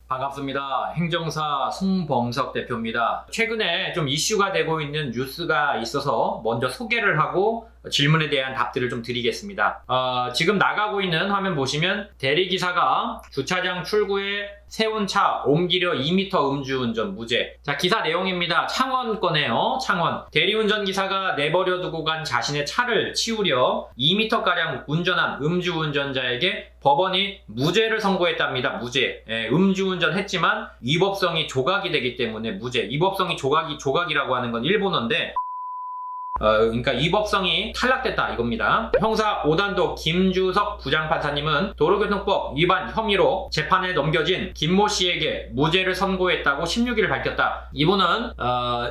반갑습니다. 행정사 송범석 대표입니다. 최근에 좀 이슈가 되고 있는 뉴스가 있어서 먼저 소개를 하고 질문에 대한 답들을 좀 드리겠습니다. 지금 나가고 있는 화면 보시면 대리기사가 주차장 출구에 세운 차 옮기려 2m 음주운전 무죄. 자, 기사 내용입니다. 창원 거네요. 창원. 대리운전 기사가 내버려 두고 간 자신의 차를 치우려 2m가량 운전한 음주운전자에게 법원이 무죄를 선고했답니다. 무죄. 음주운전 했지만 위법성이 조각이 되기 때문에 무죄. 위법성이 조각이라고 하는 건 일본어인데 그러니까 위법성이 탈락됐다 이겁니다. 형사 5단도 김주석 부장판사님은 도로교통법 위반 혐의로 재판에 넘겨진 김모 씨에게 무죄를 선고했다고 16일 밝혔다. 이분은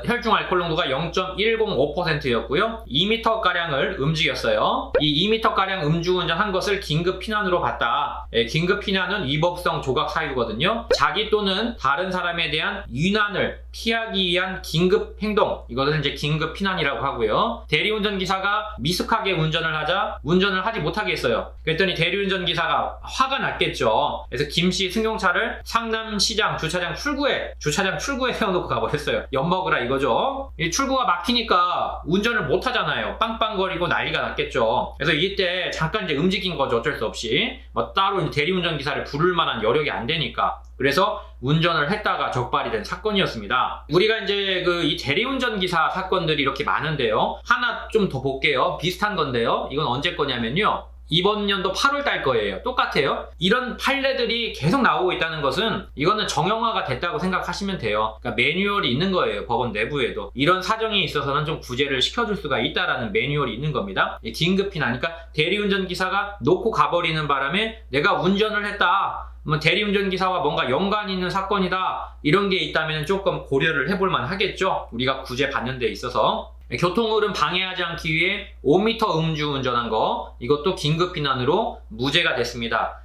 혈중 알코올 농도가 0.105%였고요. 2m가량을 움직였어요. 이 2m가량 음주운전 한 것을 긴급 피난으로 봤다. 긴급 피난은 위법성 조각 사유거든요. 자기 또는 다른 사람에 대한 위난을 피하기 위한 긴급 행동, 이것을 이제 긴급 피난이라고 하고요. 대리운전 기사가 미숙하게 운전을 하지 못하게 했어요. 그랬더니 대리운전 기사가 화가 났겠죠. 그래서 김씨 승용차를 상남시장 주차장 출구에 세워놓고 가버렸어요. 엿먹으라 이거죠. 이 출구가 막히니까 운전을 못 하잖아요. 빵빵거리고 난리가 났겠죠. 그래서 이때 잠깐 이제 움직인 거죠. 어쩔 수 없이. 따로 이제 대리운전 기사를 부를 만한 여력이 안 되니까. 그래서 운전을 했다가 적발이 된 사건이었습니다. 우리가 이제 이 대리운전 기사 사건들이 이렇게 많은데요. 하나 좀 더 볼게요. 비슷한 건데요. 이건 언제 거냐면요. 이번 연도 8월 달 거예요. 똑같아요. 이런 판례들이 계속 나오고 있다는 것은 이거는 정형화가 됐다고 생각하시면 돼요. 그러니까 매뉴얼이 있는 거예요. 법원 내부에도. 이런 사정이 있어서는 좀 구제를 시켜줄 수가 있다라는 매뉴얼이 있는 겁니다. 긴급히 나니까 대리운전 기사가 놓고 가버리는 바람에 내가 운전을 했다. 대리운전 기사와 뭔가 연관이 있는 사건이다. 이런 게 있다면 조금 고려를 해볼 만 하겠죠. 우리가 구제 받는 데 있어서. 교통흐름 방해하지 않기 위해 5m 음주운전한 거, 이것도 긴급비난으로 무죄가 됐습니다.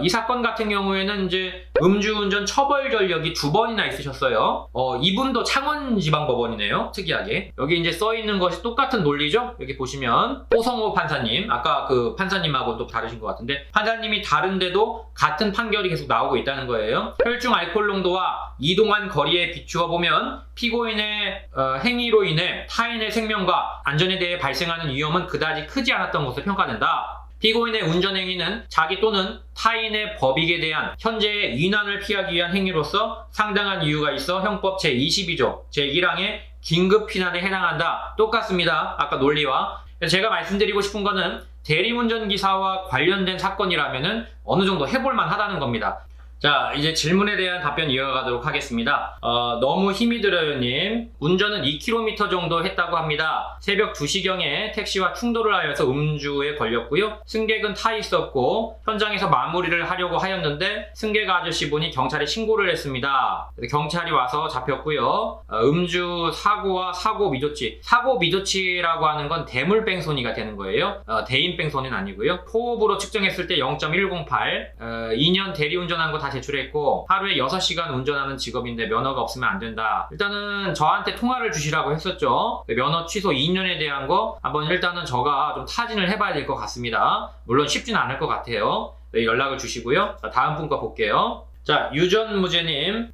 이 사건 같은 경우에는 이제 음주운전 처벌 전력이 2번이나 있으셨어요. 이분도 창원지방법원이네요. 특이하게. 여기 이제 써있는 것이 똑같은 논리죠. 여기 보시면 호성호 판사님, 아까 그 판사님하고 또 다르신 것 같은데 판사님이 다른데도 같은 판결이 계속 나오고 있다는 거예요. 혈중 알코올 농도와 이동한 거리에 비추어 보면 피고인의 행위로 인해 타인의 생명과 안전에 대해 발생하는 위험은 그다지 크지 않았던 것으로 평가된다. 피고인의 운전행위는 자기 또는 타인의 법익에 대한 현재의 위난을 피하기 위한 행위로서 상당한 이유가 있어 형법 제22조 제1항의 긴급피난에 해당한다. 똑같습니다. 아까 논리와. 제가 말씀드리고 싶은 거는 대리운전기사와 관련된 사건이라면 어느 정도 해볼만 하다는 겁니다. 자, 이제 질문에 대한 답변 이어가도록 하겠습니다. 너무 힘이 들어요 님. 운전은 2km 정도 했다고 합니다. 새벽 2시경에 택시와 충돌을 하여서 음주에 걸렸고요. 승객은 타 있었고 현장에서 마무리를 하려고 하였는데 승객 아저씨분이 경찰에 신고를 했습니다. 경찰이 와서 잡혔고요. 음주 사고와 사고 미조치라고 하는 건 대물뺑소니가 되는 거예요. 대인뺑소니는 아니고요. 호흡으로 측정했을 때 0.108, 2년 대리운전한 거 다 제출했고 하루에 6시간 운전하는 직업인데 면허가 없으면 안 된다. 일단은 저한테 통화를 주시라고 했었죠. 면허 취소 2년에 대한 거 한번 일단은 저가 좀 타진을 해봐야 될 것 같습니다. 물론 쉽지는 않을 것 같아요. 연락을 주시고요. 자, 다음 분 거 볼게요. 자, 유전무죄님,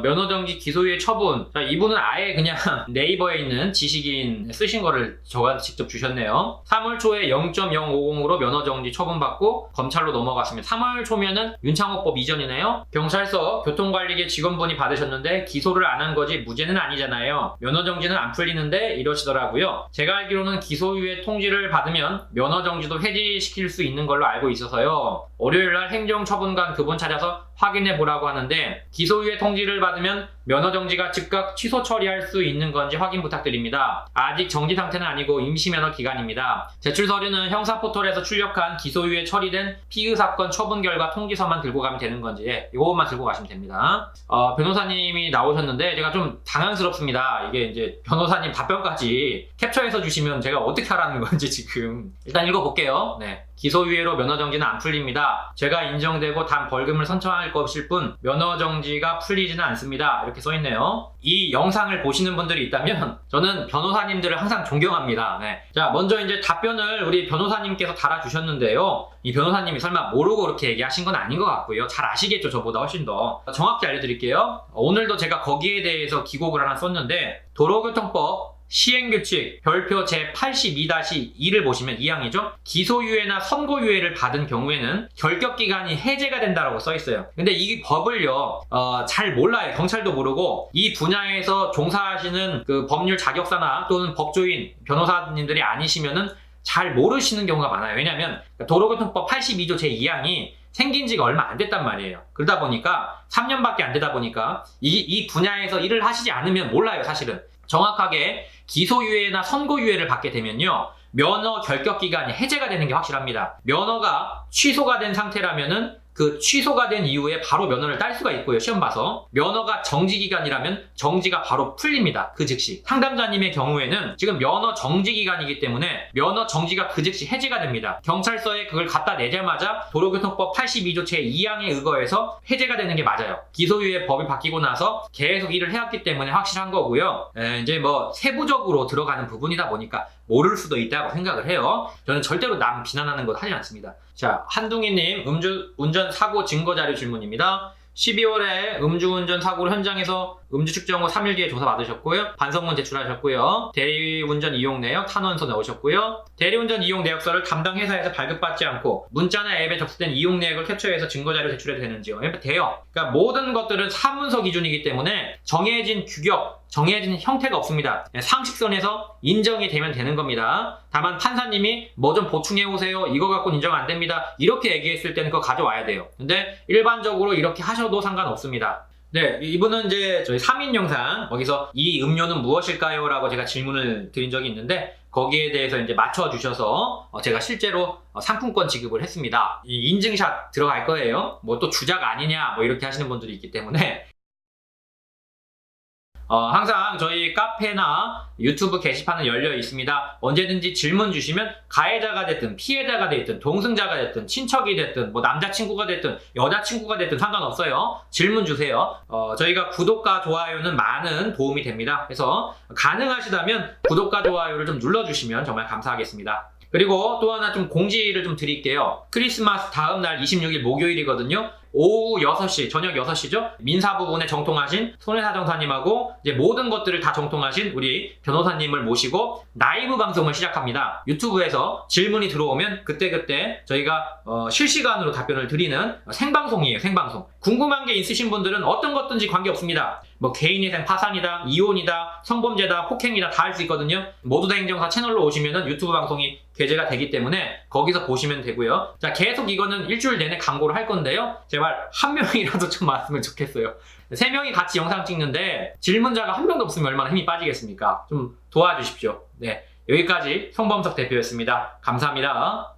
면허정지 기소유예 처분. 자, 이분은 아예 그냥 네이버에 있는 지식인 쓰신 거를 저한테 직접 주셨네요. 3월 초에 0.050으로 면허정지 처분받고 검찰로 넘어갔습니다. 3월 초면은 윤창호법 이전이네요. 경찰서 교통관리계 직원분이 받으셨는데 기소를 안 한 거지 무죄는 아니잖아요. 면허정지는 안 풀리는데 이러시더라고요. 제가 알기로는 기소유예 통지를 받으면 면허정지도 해지시킬 수 있는 걸로 알고 있어서요. 월요일날 행정처분관 그분 찾아서 확인해 보라고 하는데 기소유예 통지를 받으면 면허정지가 즉각 취소 처리할 수 있는 건지 확인 부탁드립니다. 아직 정지 상태는 아니고 임시면허 기간입니다. 제출 서류는 형사포털에서 출력한 기소유예 처리된 피의 사건 처분 결과 통지서만 들고 가면 되는 건지 이것만 들고 가시면 됩니다. 변호사님이 나오셨는데 제가 좀 당황스럽습니다. 이게 이제 변호사님 답변까지 캡처해서 주시면 제가 어떻게 하라는 건지 지금 일단 읽어볼게요. 네. 기소유예로 면허정지는 안 풀립니다. 죄가 인정되고 단 벌금을 선처할 것일 뿐 면허정지가 풀리지는 않습니다. 이렇게 이렇게 써있네요. 이 영상을 보시는 분들이 있다면 저는 변호사님들을 항상 존경합니다. 네. 자, 먼저 이제 답변을 우리 변호사님께서 달아주셨는데요. 이 변호사님이 설마 모르고 그렇게 얘기하신 건 아닌 것 같고요. 잘 아시겠죠, 저보다 훨씬 더. 정확히 알려드릴게요. 오늘도 제가 거기에 대해서 기곡을 하나 썼는데, 도로교통법 시행규칙 별표 제82-2를 보시면 2항이죠. 기소유예나 선고유예를 받은 경우에는 결격기간이 해제가 된다고 써있어요. 근데 이 법을요 잘 몰라요. 경찰도 모르고 이 분야에서 종사하시는 그 법률 자격사나 또는 법조인 변호사님들이 아니시면은 잘 모르시는 경우가 많아요. 왜냐하면 도로교통법 82조 제2항이 생긴 지가 얼마 안 됐단 말이에요. 그러다 보니까 3년밖에 안 되다 보니까 이 분야에서 일을 하시지 않으면 몰라요, 사실은. 정확하게 기소유예나 선고유예를 받게 되면요, 면허 결격기간이 해제가 되는 게 확실합니다. 면허가 취소가 된 상태라면은 그 취소가 된 이후에 바로 면허를 딸 수가 있고요, 시험 봐서. 면허가 정지기간이라면 정지가 바로 풀립니다, 그 즉시. 상담자님의 경우에는 지금 면허 정지기간이기 때문에 면허 정지가 그 즉시 해제가 됩니다. 경찰서에 그걸 갖다 내자마자 도로교통법 82조 제2항에 의거해서 해제가 되는 게 맞아요. 기소유예 법이 바뀌고 나서 계속 일을 해왔기 때문에 확실한 거고요. 이제 뭐 세부적으로 들어가는 부분이다 보니까 모를 수도 있다고 생각을 해요. 저는 절대로 남 비난하는 거 하지 않습니다. 자, 한둥이님 운전 사고 증거자료 질문입니다. 12월에 음주운전 사고로 현장에서 음주 측정 후 3일 뒤에 조사 받으셨고요. 반성문 제출하셨고요. 대리운전 이용 내역 탄원서 넣으셨고요. 대리운전 이용 내역서를 담당 회사에서 발급받지 않고 문자나 앱에 접수된 이용 내역을 캡처해서 증거자료 제출해도 되는지요? 돼요. 그러니까 모든 것들은 사문서 기준이기 때문에 정해진 규격, 정해진 형태가 없습니다. 상식선에서 인정이 되면 되는 겁니다. 다만 판사님이 뭐 좀 보충해 오세요, 이거 갖고는 인정 안 됩니다, 이렇게 얘기했을 때는 그거 가져와야 돼요. 근데 일반적으로 이렇게 하셔도 상관없습니다. 네, 이분은 이제 저희 3인 영상, 거기서 이 음료는 무엇일까요? 라고 제가 질문을 드린 적이 있는데, 거기에 대해서 이제 맞춰주셔서 제가 실제로 상품권 지급을 했습니다. 이 인증샷 들어갈 거예요. 뭐 또 주작 아니냐 뭐 이렇게 하시는 분들이 있기 때문에 항상 저희 카페나 유튜브 게시판은 열려 있습니다. 언제든지 질문 주시면 가해자가 됐든 피해자가 됐든 동승자가 됐든 친척이 됐든 뭐 남자친구가 됐든 여자친구가 됐든 상관없어요. 질문 주세요. 저희가 구독과 좋아요는 많은 도움이 됩니다. 그래서 가능하시다면 구독과 좋아요를 좀 눌러주시면 정말 감사하겠습니다. 그리고 또 하나 좀 공지를 좀 드릴게요. 크리스마스 다음 날 26일 목요일이거든요. 오후 6시, 저녁 6시죠? 민사 부분에 정통하신 손해사정사님하고 이제 모든 것들을 다 정통하신 우리 변호사님을 모시고 라이브 방송을 시작합니다. 유튜브에서 질문이 들어오면 그때그때 저희가 실시간으로 답변을 드리는 생방송이에요, 생방송. 궁금한 게 있으신 분들은 어떤 것든지 관계없습니다. 뭐 개인위생 파산이다, 이혼이다, 성범죄다, 폭행이다 다 할 수 있거든요. 모두 다 행정사 채널로 오시면은 유튜브 방송이 게재가 되기 때문에 거기서 보시면 되고요. 자, 계속 이거는 일주일 내내 광고를 할 건데요. 제발 한 명이라도 좀 왔으면 좋겠어요. 3명이 같이 영상 찍는데 질문자가 한 명도 없으면 얼마나 힘이 빠지겠습니까? 좀 도와주십시오. 네, 여기까지 송범석 대표였습니다. 감사합니다.